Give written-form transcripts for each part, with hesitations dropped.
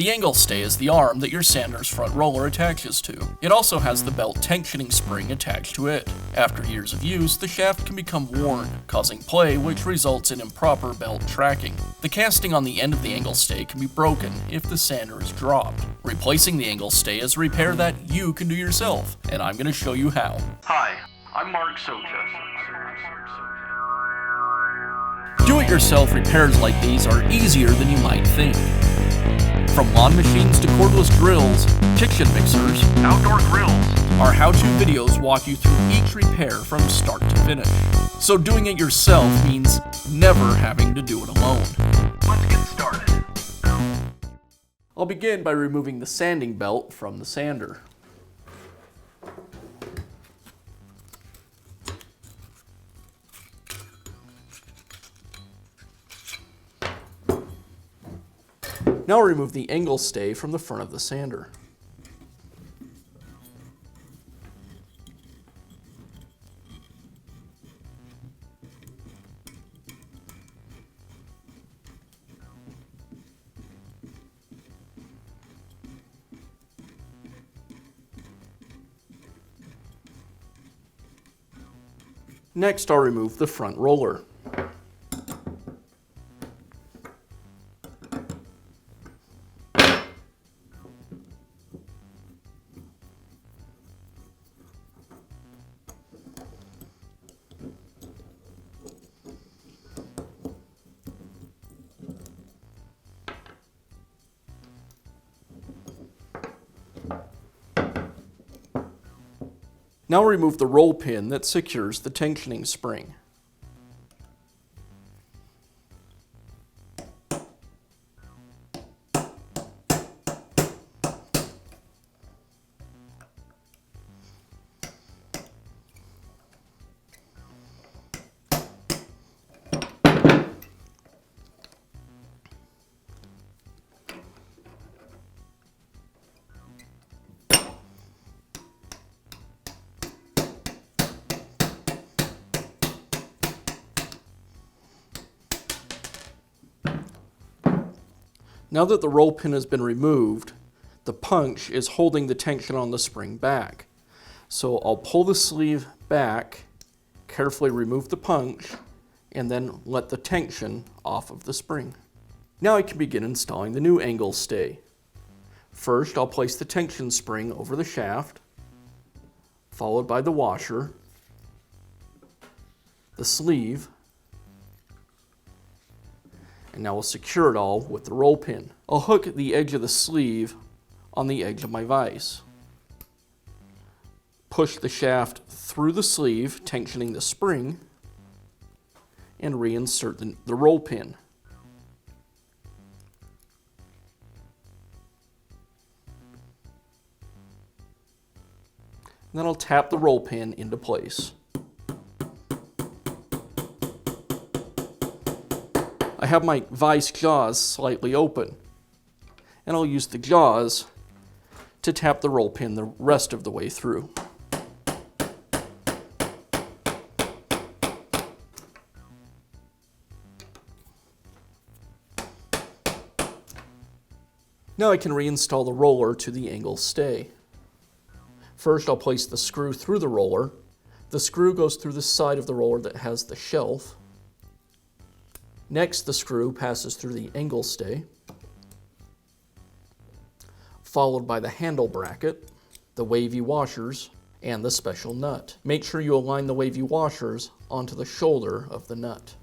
The angle stay is the arm that your sander's front roller attaches to. It also has the belt tensioning spring attached to it. After years of use, the shaft can become worn, causing play which results in improper belt tracking. The casting on the end of the angle stay can be broken if the sander is dropped. Replacing the angle stay is a repair that you can do yourself, and I'm going to show you how. Hi, I'm Mark Socha. Do-it-yourself repairs like these are easier than you might think. From lawn machines to cordless drills, kitchen mixers, Outdoor grills. our how-to videos walk you through each repair from start to finish. So doing it yourself means never having to do it alone. Let's get started. I'll begin by removing the sanding belt from the sander. Now remove the angle stay from the front of the sander. Next, I'll remove the front roller. Now remove the roll pin that secures the tensioning spring. Now that the roll pin has been removed, the punch is holding the tension on the spring back. So I'll pull the sleeve back, carefully remove the punch, and then let the tension off of the spring. Now I can begin installing the new angle stay. First, I'll place the tension spring over the shaft, followed by the washer, the sleeve, and now we'll secure it all with the roll pin. I'll hook the edge of the sleeve on the edge of my vise. Push the shaft through the sleeve, tensioning the spring, and reinsert the roll pin. And then I'll tap the roll pin into place. I have my vise jaws slightly open, and I'll use the jaws to tap the roll pin the rest of the way through. Now I can reinstall the roller to the angle stay. First, I'll place the screw through the roller. The screw goes through the side of the roller that has the shelf. Next, the screw passes through the angle stay, followed by the handle bracket, the wavy washers, and the special nut. Make sure you align the wavy washers onto the shoulder of the nut.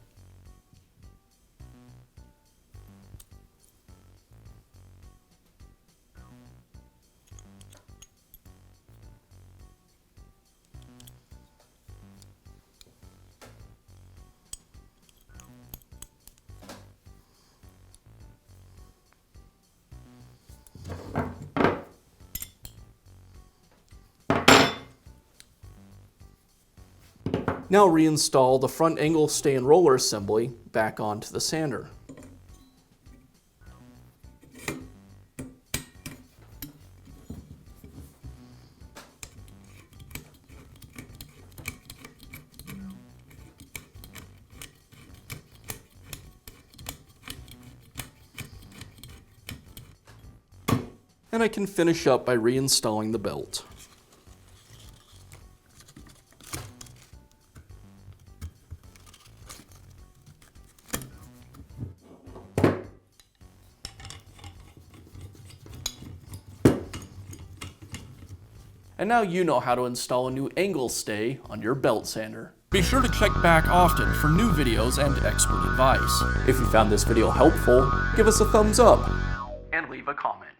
Now reinstall the front angle stay and roller assembly back onto the sander. and I can finish up by reinstalling the belt. And now you know how to install a new angle stay on your belt sander. Be sure to check back often for new videos and expert advice. If you found this video helpful, give us a thumbs up. And leave a comment.